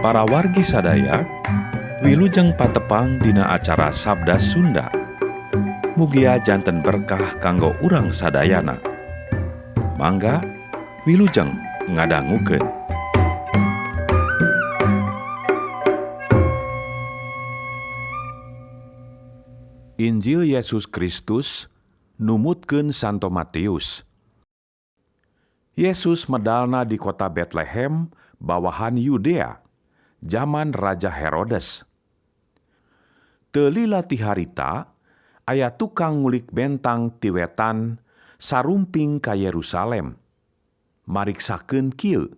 Para wargi sadaya, wilujeng patepang dina acara Sabda Sunda. Mugia janten berkah kanggo urang sadayana. Mangga wilujeng ngadangukeun. Injil Yesus Kristus numutkeun Santo Matius. Yesus medalna di kota Betlehem, bawahan Yudea, zaman Raja Herodes. Teu lila ti harita, aya tukang ngulik bentang ti wetan sarumping ka Yerusalem. Mariksakeun kieu.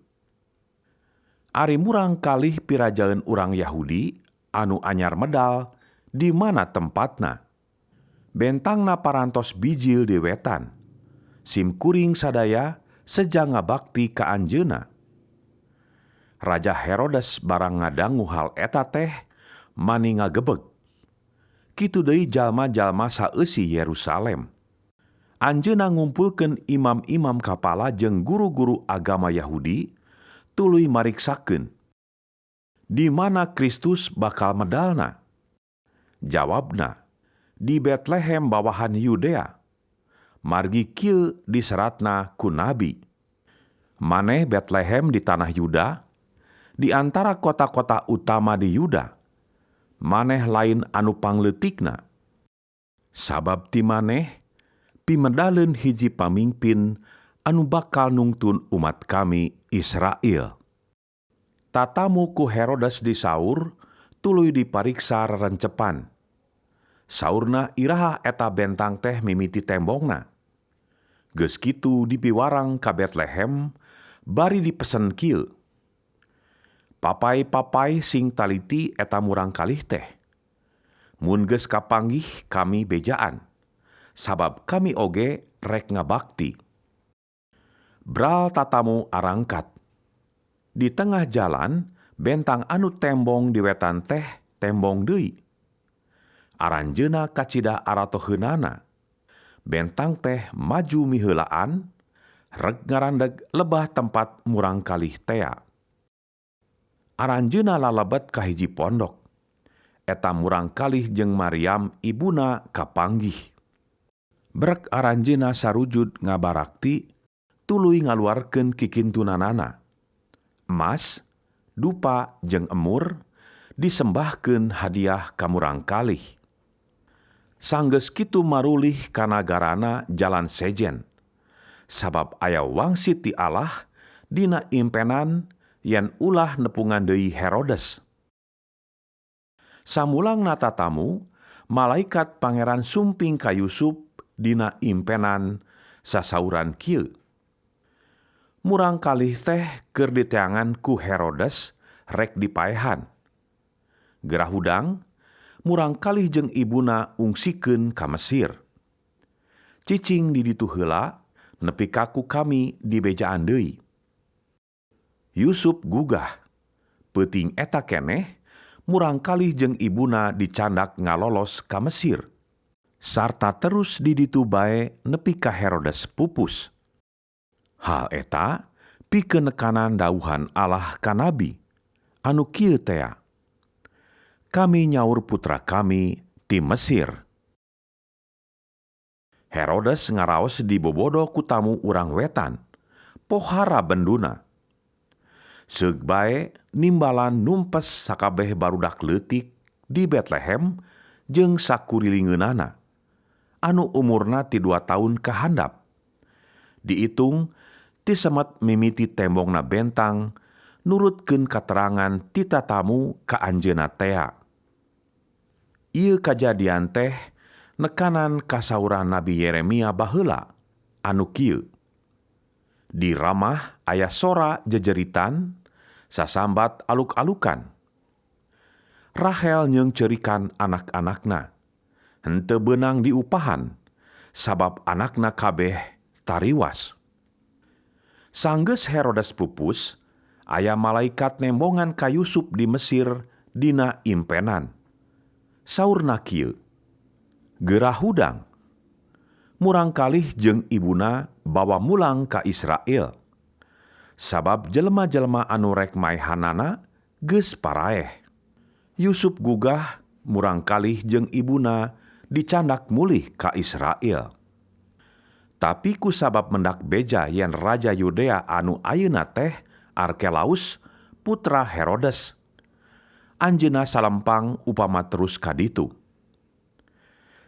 Ari murang kalih pirajaeun urang Yahudi anu anyar medal di mana tempatna. Bentangna parantos bijil di wetan. Sim kuring sadaya sejang ngabakti ka anjeunna. Raja Herodes barang ngadangu hal eta teh mani ngagebeg. Kitu deui jalma-jalma saeusi Yerusalem. Anjeunna ngumpulkeun imam-imam kapala jeung guru-guru agama Yahudi tuluy mariksakeun. Di mana Kristus bakal medalna? Jawabna, di Betlehem bawahan Yudea. Margi kieu diseratna ku nabi. Maneh Betlehem di tanah Yuda, di antara kota-kota utama di Yuda, maneh lain anu pangleutikna. Sabab ti maneh, pimedaleun hiji pamimpin anu bakal nungtun umat kami Israel. Tatamu ku Herodes disaur, tuluy dipariksa rerencepan. Saurna iraha eta bentang teh mimiti tembongna. Geus kitu dipiwarang ka Betlehem, bari dipesen kieu. Papai-papai sing taliti eta murang kalih teh. Mun geus kapanggih kami bejaan, sabab kami oge rek ngabakti. Bral tatamu arangkat. Di tengah jalan, bentang anu tembong di wetan teh tembong deui. Aranjeuna kacida aratoheunana. Bentang teh maju miheulaan, reg ngarandeg lebah tempat murang kalih tea. Aranjeuna lalebet ka hiji pondok. Eta murang kalih jeung Maryam ibuna kapanggih. Brek aranjeuna sarujud ngabarakti, tuluy ngaluarkeun kikintunanana. Emas, dupa jeung emur disembahkeun hadiah ka murang kalih. Sanggeus kitu marulih ka nagarana jalan sejen. Sabab aya wangsit ti Allah dina impenan yen ulah nepungan deui Herodes. Samulangna tatamu, malaikat pangeran sumping ka Yusup dina impenan sasauran kieu. Murang kalih teh keur diteangan ku Herodes rek dipaehan. Gerah hudang, murang kalih jeung ibuna ungsikeun ka Mesir. Cicing di ditu heula nepi ka ku kami dibejaan deui. Yusup gugah. Peuting eta keneh, murang kalih jeung ibuna dicandak ngalolos ka Mesir. Sarta terus di ditu bae nepi ka Herodes pupus. Hal eta pikeun nekanan dauhan Allah ka nabi, anu kieu tea. Kami nyaur putra kami ti Mesir. Herodes ngaraos dibobodo ku tamu urang wetan, pohara benduna. Seug bae nimbalan numpes sakabeh barudak leutik di Betlehem jeung sakurilingeunana, anu umurna ti 2 taun kahandap. Diitung ti semet mimiti tembongna bentang, nurutkeun katerangan ti tatamu ka anjeunna tea. Ieu kajadian teh nekanan kasauran Nabi Yeremia baheula anu kieu. Di Ramah aya sora jejeritan, sasambat aluk-alukan. Rahel nyeung ceurikan anak-anakna, henteu beunang diupahan, sabab anakna kabeh tariwas. Sanggeus Herodes pupus, aya malaikat nembongan ka Yusup di Mesir dina impenan. Saurna kieu, gerah hudang. Murang kalih jeung ibuna bawa mulang ka Israel. Sabab jelema-jelema anu rek maehanana geus paraeh. Yusup gugah murangkalih jeung ibuna dicandak mulih ka Israel. Tapi ku sabab mendak beja yen Raja Yudea anu ayeuna teh Arkelaus putra Herodes. Anjeunna salempang upama terus kaditu.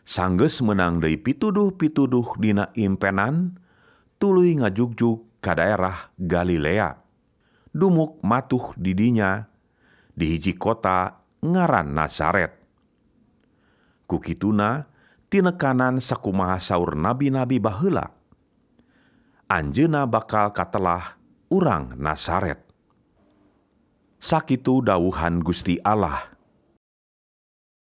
Sanggeus menang deui pituduh-pituduh dina impenan, tuluy ngajugjug ka daerah Galilea. Dumuk matuh di dinya di hiji kota ngaran Nazaret. Kukituna tinekanan sakumaha saur nabi-nabi baheula. Anjeunna bakal katelah urang Nazaret. Sakitu dawuhan Gusti Allah.